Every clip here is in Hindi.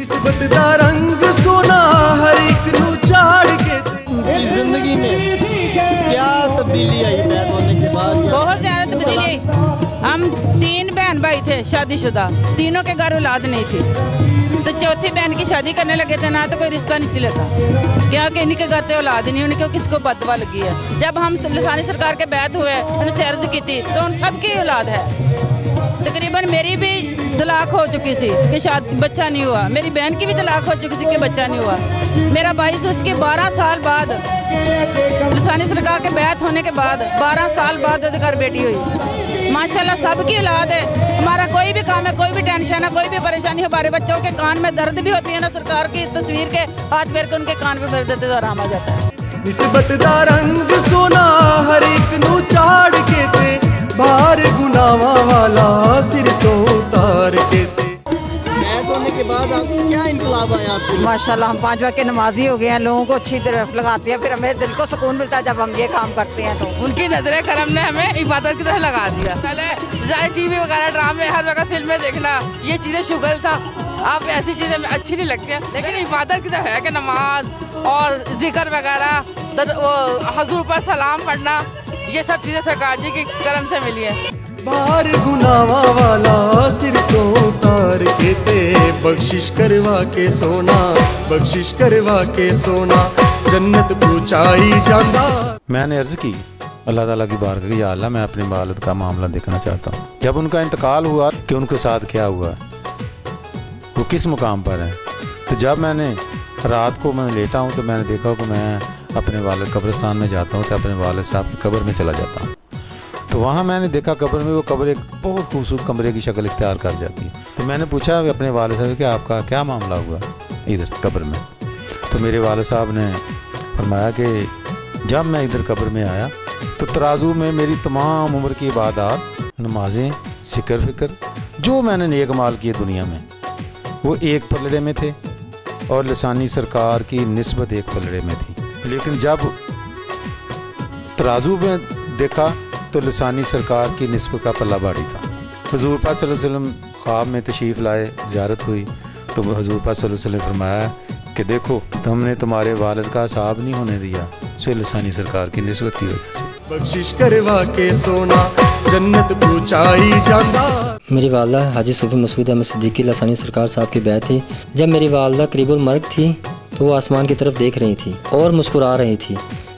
निस्बत दा रंग सोना हर एक नू चाड़ के। जिंदगी में क्या तब्दीली आई पैदा होने के बाद? बहुत ज़्यादा तब्दीली आई। हम 3 बहन भाई थे शादीशुदा, तीनों के घर औलाद नहीं थी, तो चौथी बहन की शादी करने लगे थे ना, तो कोई रिश्ता नहीं सिला क्या कि इन्हीं के घर पे औलाद नहीं, उनके किसको बदवा लगी है। जब हम लसानी सरकार के बैत हुए, उनसे अर्ज की थी, तो उन सबकी औलाद है। तकरीबन मेरी भी तलाक हो चुकी थी कि शादी बच्चा नहीं हुआ, मेरी बहन की भी तलाक हो चुकी थी कि बच्चा नहीं हुआ। मेरा भाई से उसके 12 साल बाद लसानी सरकार के बैत होने के बाद 12 साल बाद उसके घर बेटी हुई। माशाल्लाह सबकी औलाद है। हमारा कोई भी काम है, कोई भी टेंशन है, कोई भी परेशानी, हमारे बच्चों के कान में दर्द भी होती है ना, सरकार की तस्वीर के हाथ फेर के उनके कान पे फेर देते तो आराम आ जाता है। निस्बत दा रंग सोना हर एक नू चाड़ के ते, भार गुनावा वाला सिर तो उतार के ते। बैत होने के बाद आप क्या इनकलाब आया आपको? माशाल्लाह हम 5 वक्त के नमाजी हो गए हैं, लोगों को अच्छी तरफ लगाते हैं, फिर हमें दिल को सुकून मिलता है जब हम ये काम करते हैं। तो उनकी नजरे करम ने हमें इबादत की तरह लगा दिया। पहले टीवी वगैरह ड्रामे हर वक्त फिल्में देखना, ये चीज़ें शुगल था। अब ऐसी चीज़ें अच्छी नहीं लगती हैं, लेकिन इबादत की तरफ है कि नमाज और जिक्र वगैरह, हजूर पर सलाम पढ़ना, ये सब चीज़ें सरकार जी की करम से मिली है। भार गुनावा वाला सिर तो उतार के ते, बख्शिश करवा के सोना, बख्शिश करवा के सोना, जन्नत पहुंचाई जांदा। मैंने अर्ज की अल्लाह ताला की बारगाह की, या अल्लाह मैं अपनी वालिद का मामला देखना चाहता हूँ। जब उनका इंतकाल हुआ कि उनके साथ क्या हुआ, वो किस मुकाम पर है, तो जब मैंने रात को मैं लेटा हूँ तो मैंने देखा कि मैं अपने वालिद कब्रिस्तान में जाता हूँ तो अपने वालिद साहब की कब्र में चला जाता हूँ। तो वहाँ मैंने देखा कब्र में वो कब्र एक बहुत खूबसूरत कमरे की शक्ल इख्तियार कर जाती है। तो मैंने पूछा अपने वालिद साहब कि आपका क्या मामला हुआ इधर कब्र में। तो मेरे वालिद साहब ने फरमाया कि जब मैं इधर कब्र में आया तो तराजू में मेरी तमाम उम्र की इबादत, नमाजें, सिक्र फिक्र, जो मैंने नेक माल किए दुनिया में, वो एक पलड़े में थे और लसानी सरकार की निस्बत एक पलड़े में थी। लेकिन जब तराजू में देखा तो लसानी सरकार की निस्बत का पल्ला भारी था। हुजूर पाक सल्लल्लाहु अलैहि वसल्लम ख्वाब में तशरीफ़ लाए, ज़ियारत हुई, तो हुजूर पाक सल्लल्लाहु अलैहि वसल्लम फरमाया कि देखो हमने तुम्हारे वालिद का हिसाब नहीं होने दिया, सो लसानी सरकार की निस्बत की वजह से। बख्शिश करवा के सोना, जन्नत पहुंचाई जांदा। मेरी वालदा हाजी सूफी मसूद अहमद सिद्दीकी लसानी सरकार साहब की बैत थी। जब मेरी वालदा करीबुल मर्ग थी तो वो आसमान की तरफ देख रही थी और मुस्कुरा रही थी।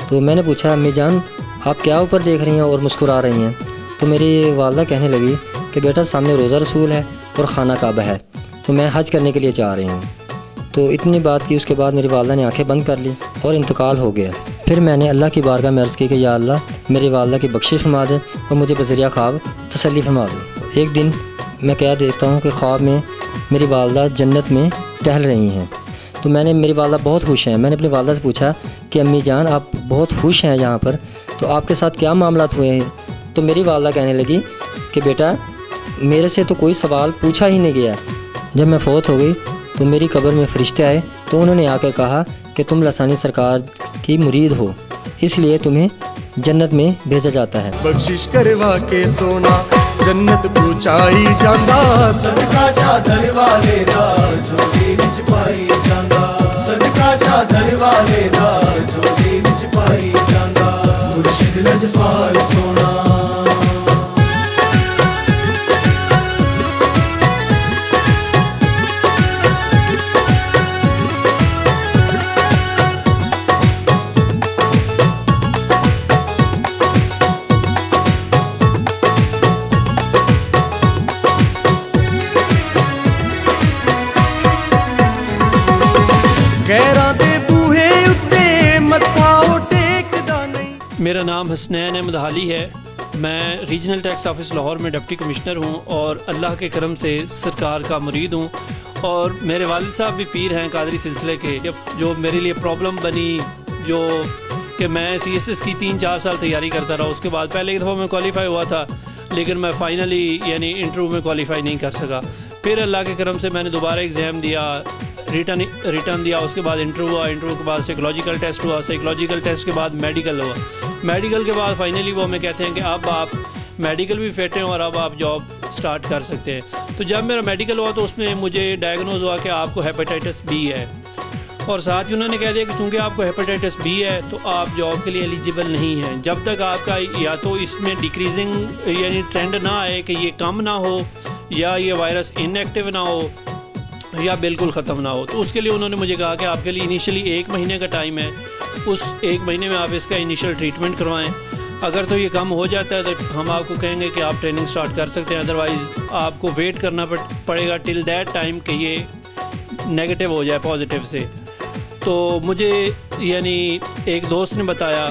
तो मैंने पूछा, अम्मी जान आप क्या ऊपर देख रही हैं और मुस्कुरा रही हैं? तो मेरी वालदा कहने लगी कि बेटा सामने रोज़ा रसूल है और खाना काबा है, तो मैं हज करने के लिए जा रही हूँ। तो इतनी बात की, उसके बाद मेरी वालदा ने आंखें बंद कर ली और इंतकाल हो गया। फिर मैंने अल्लाह की बारगाह में अर्ज़ की कि या अल्लाह मेरी वालदा की बख्शिश फरमा दे और मुझे बज़रिया ख्वाब तसल्ली फरमा दे। एक दिन मैं क्या देखता हूँ कि ख्वाब में मेरी वालदा जन्नत में टहल रही हैं। तो मेरी वालदा बहुत खुश हैं। मैंने अपनी वालदा से पूछा कि अम्मी जान आप बहुत खुश हैं यहाँ पर, तो आपके साथ क्या मामलात हुए हैं? तो मेरी वालदा कहने लगी कि बेटा मेरे से तो कोई सवाल पूछा ही नहीं गया। जब मैं फ़ौत हो गई तो मेरी कब्र में फरिश्ते आए, तो उन्होंने आकर कहा कि तुम लसानी सरकार की मुरीद हो, इसलिए तुम्हें जन्नत में भेजा जाता है। बख्शिश करवा के सोना, जन्नत पहुंचाई जांदा। सदका चादर वाले दा झोली विच पाई जांदा, सदका चादर वाले दा झोली विच पाई जांदा, मुर्शिद लजपाल सोना। मेरा नाम हसनैन अहमद हाली है। मैं रीजनल टैक्स ऑफिस लाहौर में डिप्टी कमिश्नर हूँ और अल्लाह के करम से सरकार का मुरीद हूँ। और मेरे वालिद साहब भी पीर हैं कादरी सिलसिले के। जो मेरे लिए प्रॉब्लम बनी, जो कि मैं CSS की 3-4 साल तैयारी करता रहा, उसके बाद पहले एक दफ़ा मैं क्वालिफाई हुआ था, लेकिन मैं फ़ाइनली यानी इंटरव्यू में क्वालिफाई नहीं कर सका। फिर अल्लाह के करम से मैंने दोबारा एग्ज़ाम दिया, रिटर्न दिया, उसके बाद इंटरव्यू हुआ, इंटरव्यू के बाद साइकोलॉजिकल टेस्ट हुआ, साइकोलॉजिकल टेस्ट के बाद मेडिकल हुआ, मेडिकल के बाद फाइनली वो हमें कहते हैं कि अब आप मेडिकल भी फिट हैं और अब आप जॉब स्टार्ट कर सकते हैं। तो जब मेरा मेडिकल हुआ तो उसमें मुझे डायग्नोज हुआ कि आपको हेपेटाइटिस बी है, और साथ ही उन्होंने कह दिया कि चूँकि आपको हेपेटाइटिस बी है तो आप जॉब के लिए एलिजिबल नहीं हैं जब तक आपका या तो इसमें डिक्रीजिंग यानी ट्रेंड ना आए कि ये कम ना हो, या ये वायरस इनएक्टिव ना हो, या बिल्कुल ख़त्म ना हो। तो उसके लिए उन्होंने मुझे कहा कि आपके लिए इनिशियली 1 महीने का टाइम है, उस 1 महीने में आप इसका इनिशियल ट्रीटमेंट करवाएं। अगर तो ये कम हो जाता है तो हम आपको कहेंगे कि आप ट्रेनिंग स्टार्ट कर सकते हैं, अदरवाइज़ आपको वेट करना पड़ेगा टिल दैट टाइम कि ये नेगेटिव हो जाए पॉजिटिव से। तो मुझे यानी एक दोस्त ने बताया,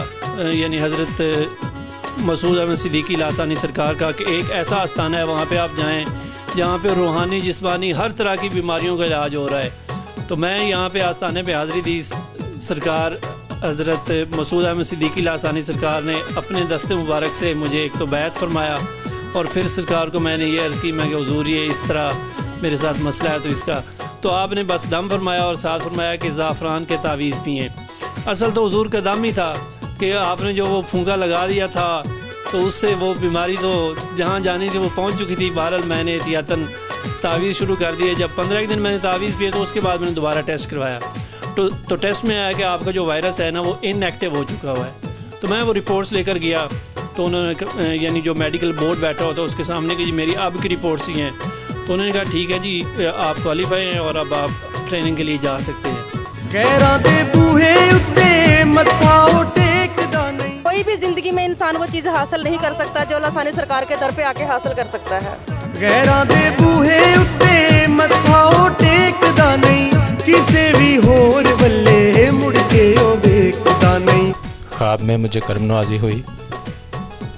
यानी हज़रत मसूद अहमद सिद्दीकी लासानी सरकार का, कि एक ऐसा आस्थाना है वहाँ पे आप जाएं जहाँ पे रूहानी जिस्मानी हर तरह की बीमारियों का इलाज हो रहा है। तो मैं यहाँ पे आस्थाने पे हाज़िरी दी। सरकार हज़रत मसूद अहमद सिद्दीकी लासानी सरकार ने अपने दस्ते मुबारक से मुझे एक तो बैत फरमाया, और फिर सरकार को मैंने ये अर्ज़ की मैं कि हुज़ूर ये इस तरह मेरे साथ मसला है तो इसका, तो आपने बस दम फरमाया और साथ फरमाया कि ज़ाफ़रान के तावीज़ पिएँ। असल तो हुज़ूर का दम ही था कि आपने जो वो फूंका लगा दिया था तो उससे वो बीमारी तो जहाँ जानी थी वो पहुँच चुकी थी। बहरहाल मैंने एहतियातन तावीज़ शुरू कर दिए। जब 15 दिन मैंने तावीज़ पिए तो उसके बाद मैंने दोबारा टेस्ट करवाया तो टेस्ट में आया कि आपका जो वायरस है ना वो इनएक्टिव हो चुका हुआ है। तो मैं वो रिपोर्ट्स लेकर गया तो उन्होंने यानी जो मेडिकल बोर्ड बैठा होता है उसके सामने कि जी मेरी अब की रिपोर्ट्स ही हैं, तो उन्होंने कहा ठीक है जी आप क्वालिफाई हैं और अब आप ट्रेनिंग के लिए जा सकते हैं। कोई भी जिंदगी में इंसान वो चीज़ हासिल नहीं कर सकता जो लासानी सरकार के दर पे आके हासिल कर सकता है। गैरां दे बूहे उत्ते मत्था टेकदा नहीं, किसे भी होर बल्ले मुड़ के ओ देखदा नहीं। ख्वाब में मुझे कर्म नवाजी हुई।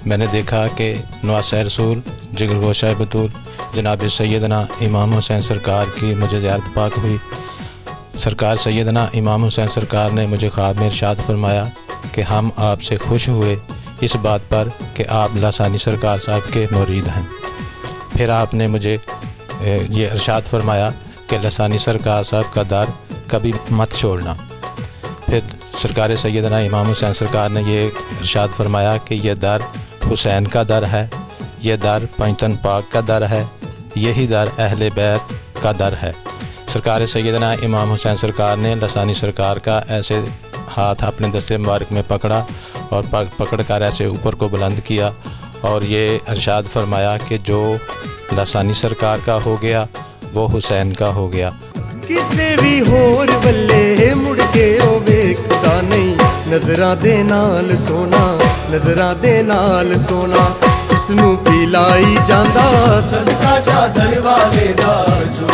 मैंने देखा कि नवासे रसूल जिगरगोशा बतूल जनाब सैयदना इमाम हुसैन सरकार की मुझे ज़ियारत पाक हुई। सरकार सैयदना इमाम हुसैन सरकार ने मुझे ख्वाब में इरशाद फरमाया कि हम आपसे खुश हुए इस बात पर कि आप लासानी सरकार साहब के मुरीद हैं। फिर आपने मुझे ये इरशाद फरमाया कि लासानी सरकार साहब का दर कभी मत छोड़ना। फिर सरकार सैयदना इमाम हुसैन सरकार ने ये इरशाद फरमाया कि यह दर हुसैन का दर है, यह दर पंजतन पाक का दर है, यही दर अहले बैत का दर है। सरकार सैयदना इमाम हुसैन सरकार ने लासानी सरकार का ऐसे हाथ अपने दस्ते मुबारक में पकड़ा और पकड़ कर ऐसे ऊपर को बुलंद किया और ये इरशाद फरमाया कि जो लासानी सरकार का हो गया वो हुसैन का हो गया। किसे भी होर बल्ले मुड़ के ओ वेखदा नहीं, नजरां दे नाल सोना, नजरां दे नाल सोना, जिसनू पिलाई जांदा सदका चादर वाले दा जो